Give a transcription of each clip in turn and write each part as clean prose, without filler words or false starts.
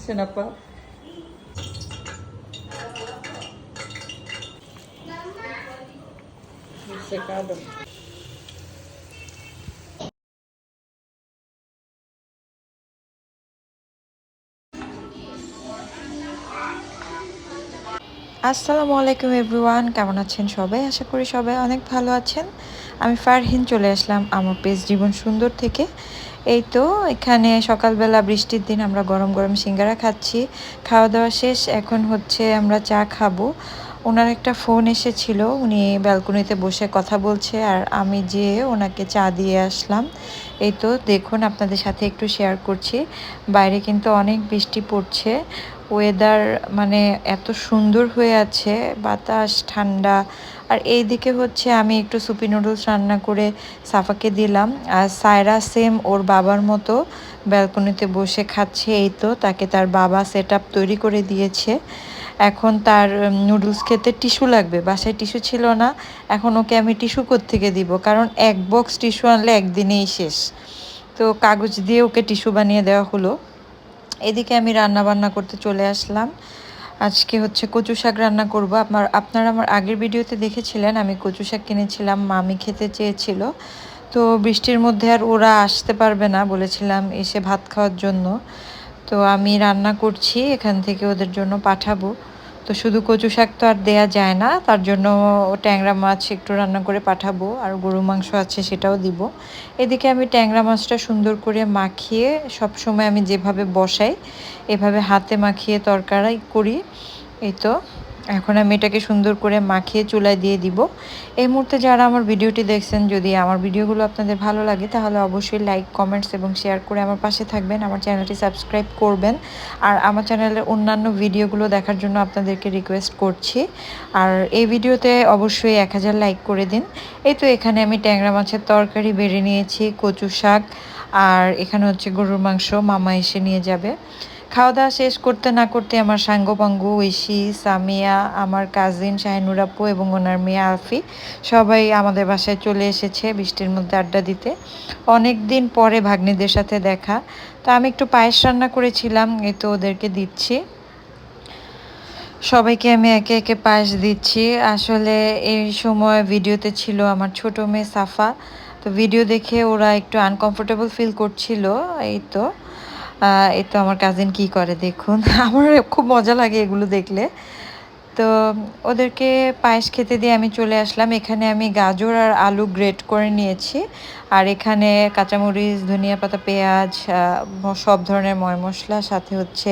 Kenapa? Secado. আসসালামু আলাইকুম everyone, কেমন আছেন সবাই? আশা করি সবাই অনেক ভালো আছেন। আমি ফারহিন চলে আসলাম আমার পেজ জীবন সুন্দর থেকে। এই তো এখানে সকালবেলা বৃষ্টির দিন আমরা গরম গরম সিঙ্গারা খাচ্ছি। খাওয়া দাওয়া শেষ, এখন হচ্ছে আমরা চা খাবো। ওনার একটা ফোন এসেছিল, উনি ব্যালকনিতে বসে কথা বলছে আর আমি যেয়ে ওনাকে চা দিয়ে আসলাম। এই তো দেখুন, আপনাদের সাথে একটু শেয়ার করছি। বাইরে কিন্তু অনেক বৃষ্টি পড়ছে, ওয়েদার মানে এত সুন্দর হয়ে আছে, বাতাস ঠান্ডা। আর এইদিকে হচ্ছে আমি একটু সুপি নুডলস রান্না করে সাফাকে দিলাম, আর সায়রা সেম ওর বাবার মতো ব্যালকনিতে বসে খাচ্ছে। এই তো তাকে তার বাবা সেট আপ তৈরি করে দিয়েছে। এখন তার নুডলস খেতে টিস্যু লাগবে, বাসায় টিস্যু ছিল না। এখন ওকে আমি টিস্যু কোত্থেকে দিব, কারণ এক বক্স টিস্যু আনলে একদিনেই শেষ। তো কাগজ দিয়ে ওকে টিস্যু বানিয়ে দেওয়া হলো। এদিকে আমি রান্না বান্না করতে চলে আসলাম। আজকে হচ্ছে কচু শাক রান্না করব। আপনারা আমার আগের ভিডিওতে দেখেছিলেন আমি কচু শাক কিনেছিলাম, মামি খেতে চেয়েছিল। তো বৃষ্টির মধ্যে আর ওরা আসতে পারবে না, বলেছিলাম এসে ভাত খাওয়ার জন্য। তো আমি রান্না করছি, এখান থেকে ওদের জন্য পাঠাবো। তো শুধু কচু শাক তো আর দেয়া যায় না, তার জন্য ট্যাংরা মাছ একটু রান্না করে পাঠাবো, আর গরু মাংস আছে সেটাও দিব। এদিকে আমি ট্যাংরা মাছটা সুন্দর করে মাখিয়ে, সব সময় আমি যেভাবে বসাই এভাবে হাতে মাখিয়ে তরকারি করি। এই তো এখন আমি এটাকে সুন্দর করে মাখিয়ে চুলায় দিয়ে দিব। এই মুহূর্তে যারা আমার ভিডিওটি দেখছেন, যদি আমার ভিডিওগুলো আপনাদের ভালো লাগে তাহলে অবশ্যই লাইক, কমেন্টস এবং শেয়ার করে আমার পাশে থাকবেন। আমার চ্যানেলটি সাবস্ক্রাইব করবেন। আর আমার চ্যানেলের অন্যান্য ভিডিওগুলো দেখার জন্য আপনাদেরকে রিকোয়েস্ট করছি। আর এই ভিডিওতে অবশ্যই 1000 লাইক করে দিন। এই তো এখানে আমি ট্যাংরা মাছের তরকারি বেড়ে নিয়েছি, কচু শাক, আর এখানে হচ্ছে গরুর মাংস মামা এসে নিয়ে যাবে। খাওয়া দাওয়া শেষ করতে না করতে আমার সাঙ্গপাঙ্গু, ঐশী, সামিয়া, আমার কাজিন শাহিনুর আপু এবং ওনার মেয়ে আলফি সবাই আমাদের বাসায় চলে এসেছে বৃষ্টির মধ্যে আড্ডা দিতে। অনেক দিন পরে ভাগ্নিদের সাথে দেখা। তো আমি একটু পায়েস রান্না করেছিলাম, এই তো ওদেরকে দিচ্ছি। সবাইকে আমি একে একে পায়েস দিচ্ছি। আসলে এই সময় ভিডিওতে ছিল আমার ছোট মেয়ে সাফা। তো ভিডিও দেখে ওরা একটু আনকমফোর্টেবল ফিল করছিল। এই তো এই তো আমার কাজিন কি করে দেখুন। আমার খুব মজা লাগে এগুলো দেখলে। তো ওদেরকে পায়েস খেতে দিয়ে আমি চলে আসলাম। এখানে আমি গাজর আর আলু গ্রেট করে নিয়েছি, আর এখানে কাঁচামরিচ, ধনিয়া পাতা, পেঁয়াজ, সব ধরনের ময় মশলা, সাথে হচ্ছে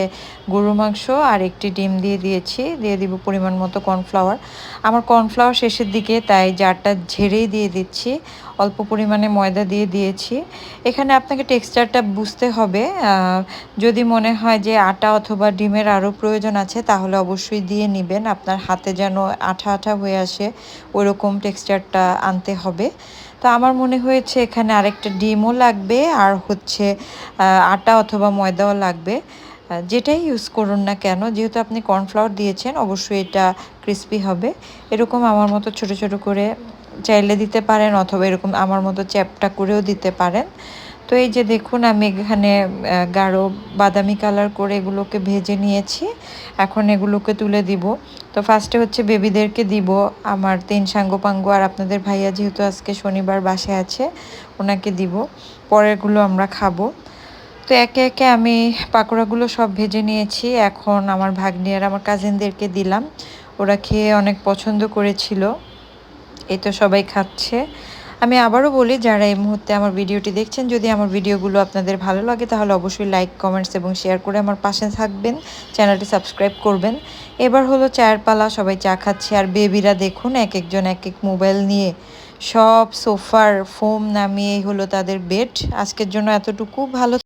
গরু মাংস আর একটি ডিম দিয়ে দিয়েছি। দিয়ে দিব পরিমাণ মতো কর্নফ্লাওয়ার। আমার কর্নফ্লাওয়ার শেষের দিকে, তাই জারটা ঝেড়েই দিয়ে দিচ্ছি। অল্প পরিমাণে ময়দা দিয়ে দিয়েছি। এখানে আপনাকে টেক্সচারটা বুঝতে হবে। যদি মনে হয় যে আটা অথবা ডিমের আরও প্রয়োজন আছে তাহলে অবশ্যই দিয়ে নেবেন। আপনার হাতে যেন আঠা আঠা হয়ে আসে ওইরকম টেক্সচারটা আনতে হবে। তো আমার মনে হয়েছে এখানে আরেকটা ডিমও লাগবে, আর হচ্ছে আটা অথবা ময়দাও লাগবে। যেটাই ইউজ করুন না কেন, যেহেতু আপনি কর্নফ্লাওয়ার দিয়েছেন অবশ্যই এটা ক্রিস্পি হবে। এরকম আমার মতো ছোট ছোট করে চাইলে দিতে পারেন, অথবা এরকম আমার মতো চ্যাপটা করেও দিতে পারেন। তো এই যে দেখুন, আমি এখানে গাঢ় বাদামি কালার করে এগুলোকে ভেজে নিয়েছি। এখন এগুলোকে তুলে দিব। তো ফার্স্টে হচ্ছে বেবিদেরকে দিব, আমার 3 সাঙ্গপাঙ্গ, আর আপনাদের ভাইয়া যেহেতু আজকে শনিবার বাসায় আছে ওনাকে দিব। পরেরগুলো আমরা খাবো। তো একে একে আমি পাকোড়াগুলো সব ভেজে নিয়েছি। এখন আমার ভাগ্নি আর আমার কাজিনদেরকে দিলাম, ওরা খেয়ে অনেক পছন্দ করেছিল। এই তো সবাই খাচ্ছে। আমি আবারও বলি, যারা এই মুহূর্তে আমার ভিডিওটি দেখছেন, যদি আমার ভিডিওগুলো আপনাদের ভালো লাগে তাহলে অবশ্যই লাইক, কমেন্টস এবং শেয়ার করে আমার পাশে থাকবেন, চ্যানেলটি সাবস্ক্রাইব করবেন। এবার হলো চায়ের পালা, সবাই চা খাচ্ছে। আর বেবিরা দেখুন এক একজন এক এক মোবাইল নিয়ে সব সোফার ফোম নামিয়ে হলো তাদের বেড। আজকের জন্য এতটুকু, ভালো